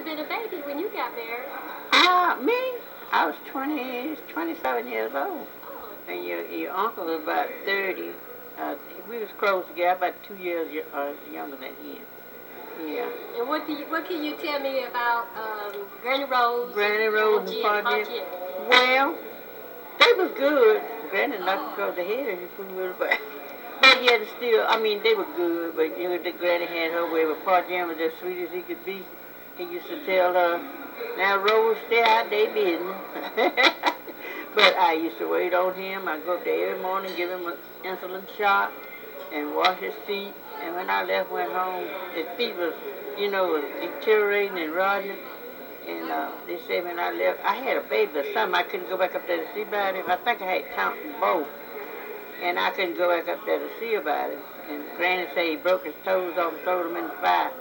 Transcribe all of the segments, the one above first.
been a baby when you got married. Me? I was 27 years old. Oh. And your uncle was about 30. We was close together, about 2 years younger than him. Yeah. And what can you tell me about Granny Rose? Granny Rose and Pa Jim? Well, they was good. Granny knocked across the head if you put with her, but yet still, I mean, they were good. But you know, the Granny had her way. But Pa Jim was as sweet as he could be. He used to tell her, "Now Rose, stay out they business." But I used to wait on him. I'd go up there every morning, give him an insulin shot, and wash his feet. And when I went home, his feet was, was deteriorating and rotting. And they said when I left, I had a baby or something. I couldn't go back up there to see about him. I think I had counting both. And I couldn't go back up there to see about him. And Granny said he broke his toes off and threw them in the fire.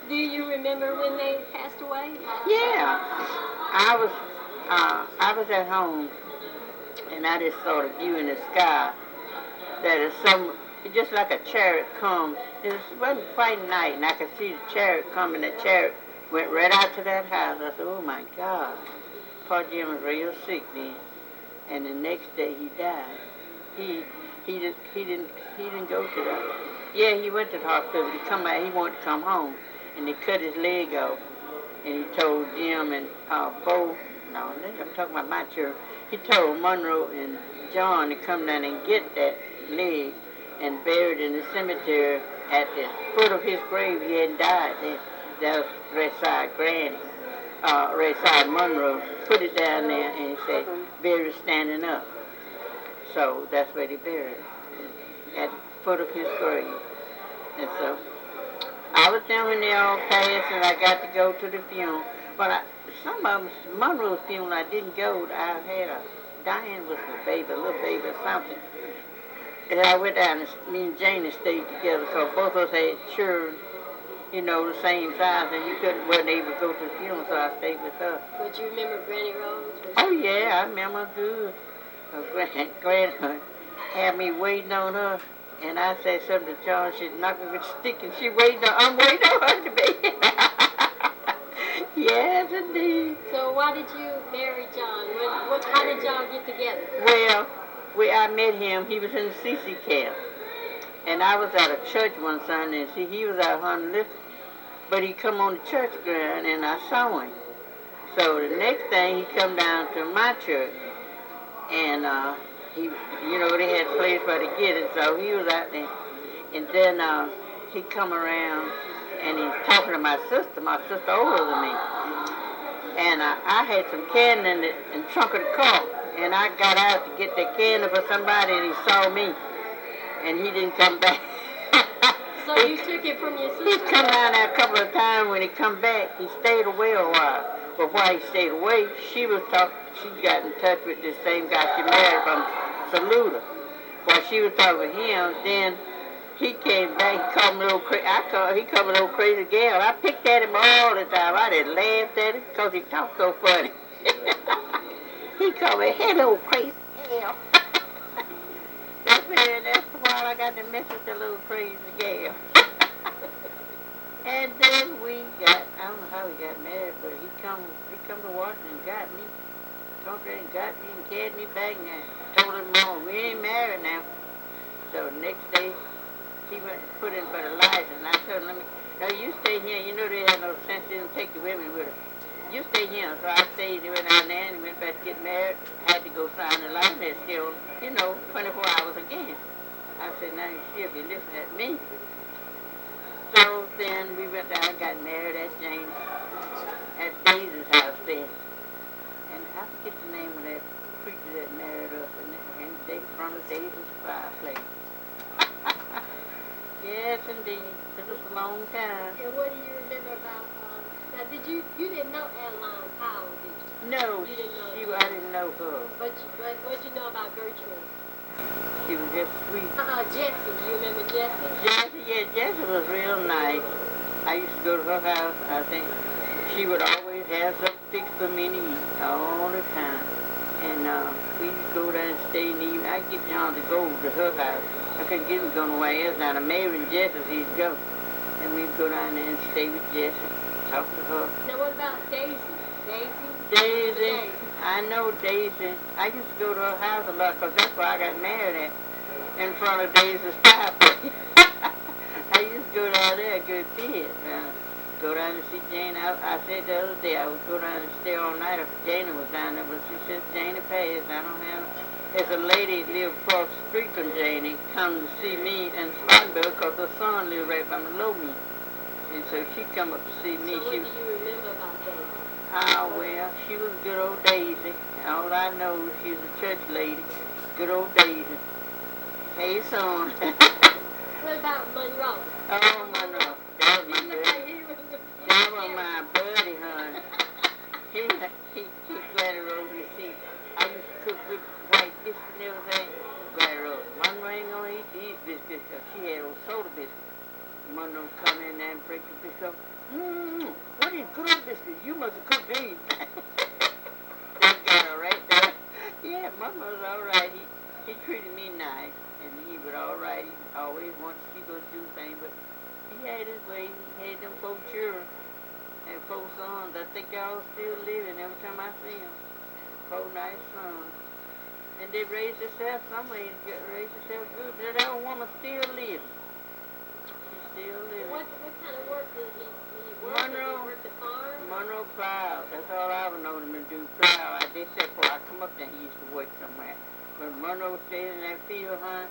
Do you remember when they passed away? Yeah. I was at home, and I just saw the view in the sky. That is just like a chariot come. It wasn't quite night, and I could see the chariot come, and the chariot went right out to that house. I said, "Oh my God!" Pa Jim was real sick then, and the next day he died. He didn't go to the. Yeah, he went to the hospital. He come back. He wanted to come home, and they cut his leg off. And he told Jim and Bo. No, I'm talking about my children. He told Monroe and John to come down and get that leg and buried in the cemetery at the foot of his grave. He hadn't died then. That was right side Granny, right side Monroe. Put it down there and he said, "Buried standing up." So that's where they buried him, at the foot of his grave. And so I was down when they all passed, and I got to go to the funeral. But some of them, Monroe's funeral, I didn't go. I had Diane was a baby, a little baby or something. And I went down, and me and Janie stayed together, because both of us had children, the same size, and wasn't able to go to the funeral, so I stayed with her. But you remember Granny Rose? Oh, yeah, I remember her good. Granny had me waiting on her, and I said something to John. She'd knock me with a stick, and I'm waiting on her to be. Yes, indeed. So why did you marry John? How did y'all get together? Well, I met him. He was in the CC camp. And I was at a church one Sunday, and see, he was out hunting liquor. But he come on the church ground, and I saw him. So the next day, he come down to my church. And they had a place where to get it, so he was out there. And then he come around, and he's talking to my sister older than me. And I had some candy in the trunk of the car. And I got out to get that candy for somebody, and he saw me. And he didn't come back. So you took it from your sister? He's come down there a couple of times. When he come back, he stayed away a while. But while he stayed away, she got in touch with this same guy she married from Saluda. While she was talking with him, then he came back. He called me a little crazy. He called me a little crazy gal. I picked at him all the time. I just laughed at him because he talked so funny. He called me, "Hello, crazy gal." That's why I got to mess with the little crazy gal. And then I don't know how we got married, but he come to Washington and got me. Talked to him and got me and carried me back and told him, "Mom, we ain't married now." So the next day, he went and put in for the license, and I told him, "No, you stay here. You know they have no sense. They don't take the women with her. You stay here." So I stayed. They went down there and went back to get married. Had to go sign the license. They're still, 24 hours again. I said, "Now you should be listening at me." So then we went down and got married at Daisy's house there. And I forget the name of that preacher that married us in front of Daisy's fireplace. Yes, indeed. It was a long time. And what do you remember about, now you didn't know Adeline Powell, did you? No, you didn't know I didn't know her. But what did you know about Gertrude? She was just sweet. Jessie, do you remember Jessie? Jessie was real nice. I used to go to her house. I think she would always have something fixed for me to eat all the time. And we used to go down and stay in the evening. I'd get John to go to her house. I couldn't get him going nowhere else. Now, the Mary and Jessie, he'd go. And we'd go down there and stay with Jessie, talk to her. Now what about Daisy? Daisy. I know Daisy. I used to go to her house a lot because that's where I got married at, in front of Daisy's fireplace. I used to go down there a good bit. Go down and see Jane. I said the other day I would go down and stay all night if Janie was down there, but she said Janie passed. I don't have. There's a lady that lived across the street from Janie come to see me in Spartanburg because her son lived right by below me. And so she come up to see me. So what do you remember about Daisy? Well, she was good old Daisy. All I know is she was a church lady. Good old Daisy. Hey, son. What about Monroe? Oh, Monroe. That was my buddy. That was my buddy, hon. He glad rolled me. See, I used to cook with white biscuits and everything. Glad rolled. Monroe ain't gonna eat these biscuits because she had old soda biscuits. Monroe come in there and break the biscuit up. What is good old biscuits? You must have cooked these. That got her right there. Yeah, Monroe's all right. He treated me nice, and he was all right. He always wanted to see us do things, but he had his way. He had them 4 children and 4 sons. I think y'all still living every time I see them. 4 nice sons. And they raised themselves some way. Raised themselves good. That old woman still living. She's still living. What kind of work did he work? Monroe. Did he work the farm? Monroe plowed. That's all I ever known him to do. Plow. They said before I come up there, he used to work somewhere. When Monroe stayed in that field, huh?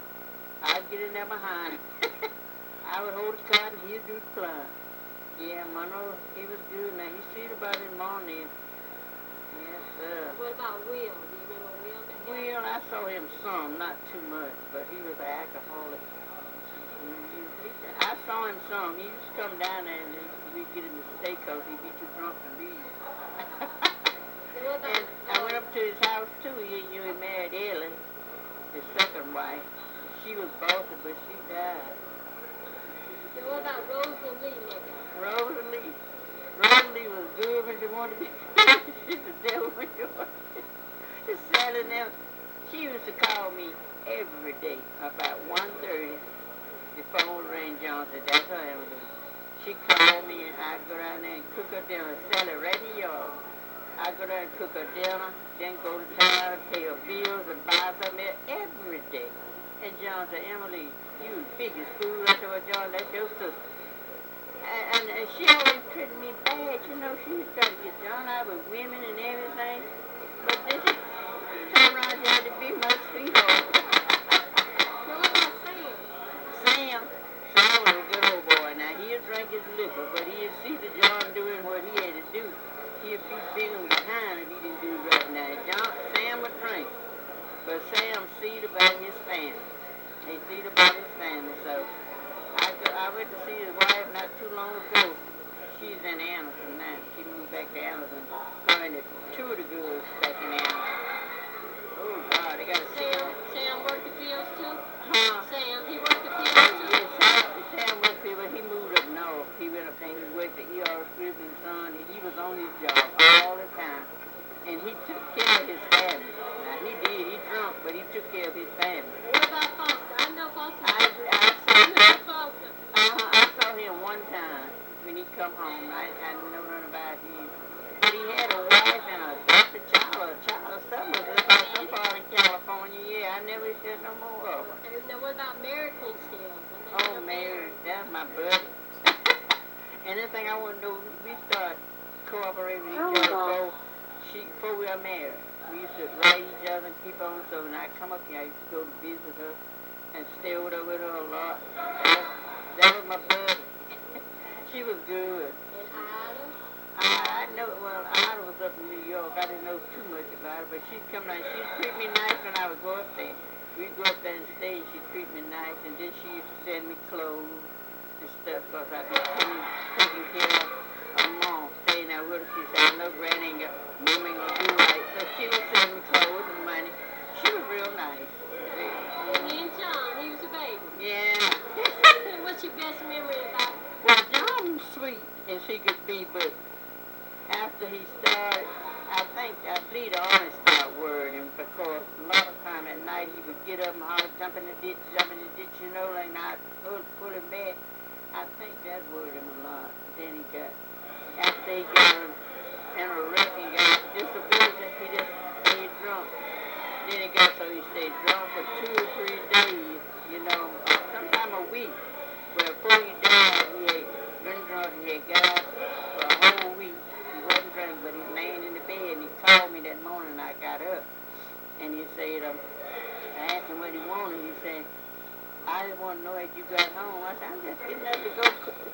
I'd get in there behind him. I would hold the cotton, he'd do the plowing. Yeah, Monroe, he was good. Now, he see about his mom then. Yes, sir. What about Will? Do you remember Will? Well, I saw him some, not too much, but he was an alcoholic. I saw him some. He used to come down there and we'd get him to stay because he'd be too drunk to leave. And I went up to his house too. He married Ellen, his second wife. She was bossy, but she died. And what about Rosalie? Rosalie was good when she wanted to be. She's the devil when you want to be. Just selling them. She used to call me every day about 1:30. The phone rang. John said, "That's her, Emily." She called me and I'd go down there and cook her dinner, sell it right in the yard. I'd go down and cook her dinner, then go to town, pay her bills, and buy something every day. And John said, "Emily, you the biggest fool." I said, "Well, John, that's your sister." And she always treated me bad. You know, she was trying to get John out with women and everything. But then she turned around and had to be my sweetheart. Now what about Sam? Sam was a good old boy. Now, he'd drink his liquor, but he'd see the John doing what he had to do. He'd be feeling behind if he didn't do it right. Now, Sam would drink, but Sam seed about his family. He seed about his family, so I went to see his wife not too long ago. She's in Anderson now. She moved back to Anderson. Her and the 2 of the girls back in Anderson. Oh, God, they got to see him. Sam worked the fields too? Huh? Sam, he worked the fields too? Sam worked there, but he moved up north. He went up there and he worked at E.R. Scripps and Son. He was on his job all the time. And he took care of his family. Now, he did. He drunk, but he took care of his family. What about Foster? I know Foster. I saw him one time when he come home. I didn't know nothing about him. But he had a wife and a child or something. About some part of California. Yeah, I never said no more of her. And now what about Mary Queen? Oh, Mary, that's my buddy. Anything I want to do, we start cooperating with each other before we are married. We used to write each other and keep on. So when I come up here, I used to go to visit her and stay with her a lot. That was my buddy. She was good. And Ida? I know, well, Ida was up in New York. I didn't know too much about her, but she'd come down. She'd treat me nice when I would go up there. We'd go up there and stay. She'd treat me nice, and then she used to send me clothes and stuff because I'd be taking care of Mom, staying there with her. She said, "I know Granny ain't got, Mom ain't gonna do right." So she would send me clothes and money. She was real nice. And then John, he was a baby. Yeah. What's your best memory about him? Well, John was sweet and she could be, but after he started, I believe the only start worrying because a lot of time at night he would get up and holler, jump in the ditch, you know, like not pull him back. I think that worried him a lot. Then he got, after he got in a wreck and got disability, he just stayed drunk. Then he got so he stayed drunk for 2 or 3 days, you know, sometime a week. But before he died, he had been drunk and he had got out for a whole week. He wasn't drinking, but he was laying in the bed and he called me that morning and I got up. And he said, I asked him what he wanted. He said, I just want to know if you got home. I said, I'm just getting up to go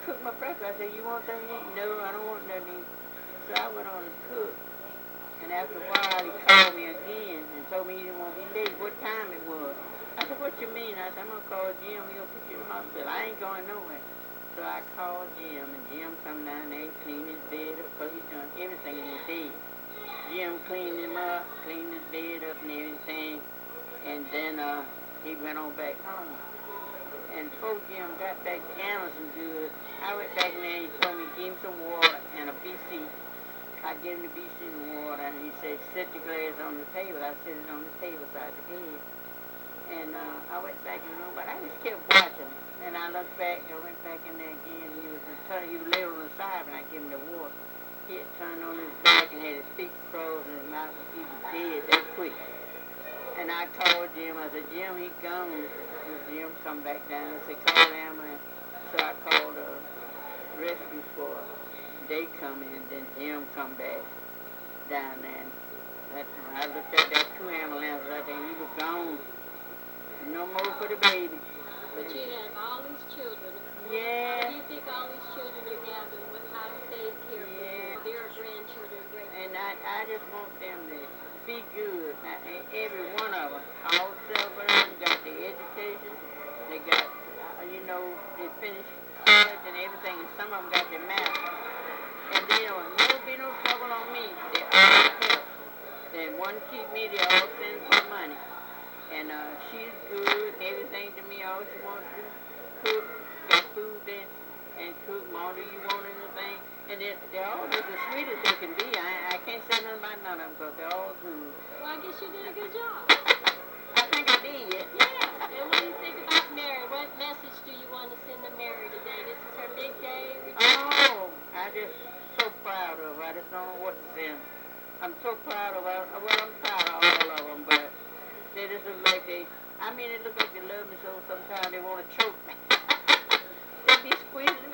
cook my breakfast. I said, you want something to eat? No, I don't want nothing to eat. So I went on to cook. And after a while, he called me again and told me he didn't want to be late. What time it was? I said, what you mean? I said, I'm going to call Jim. He'll put you in the hospital. I ain't going nowhere. So I called Jim, and Jim come down there and cleaned his bed up because he's done everything in his bed. Jim cleaned him up, cleaned his bed up and everything. And then he went on back home. And before Jim got back to Anderson good, I went back in there and he told me, give him some water and a BC. I gave him the BC and water, and he said, set the glass on the table. I set it on the table side the bed. And I went back in the room, but I just kept watching him. And I looked back, I went back in there again. He was laid on the side when I gave him the water. He had turned on his back and had his feet closed and his mouth was even dead that quick. And I called Jim. I said, Jim, he gone. And Jim come back down and said, call Amer. So I called a rescue squad. They come in, then Jim come back down there. I looked at that 2 ambulances out there, and he was gone. No more for the baby. But you have all these children. Yeah. How do you think all these children you have and how they care for their grandchildren, great? And I just want them to be good. Now, every one of them, all 7 of them got their education. They got, they finished college and everything, and some of them got their master's. And they don't never be no trouble on me. They all help. They one keep me, they all send for money. And she's good, everything to me, all she wants to do, cook, got food there, and cook, Mom, do you want anything? And they're all just the sweetest they can be. I can't say nothing about none of them because they're all good. Well, I guess you did a good job. I think I did. Yeah. And what do you think about Mary? What message do you want to send to Mary today? This is her big day. Oh, I just so proud of her. I just don't know what to say. I'm so proud of her. Well, I'm proud of all of them, but they just look like it look like they love me so sometimes they want to choke me. They be squeezing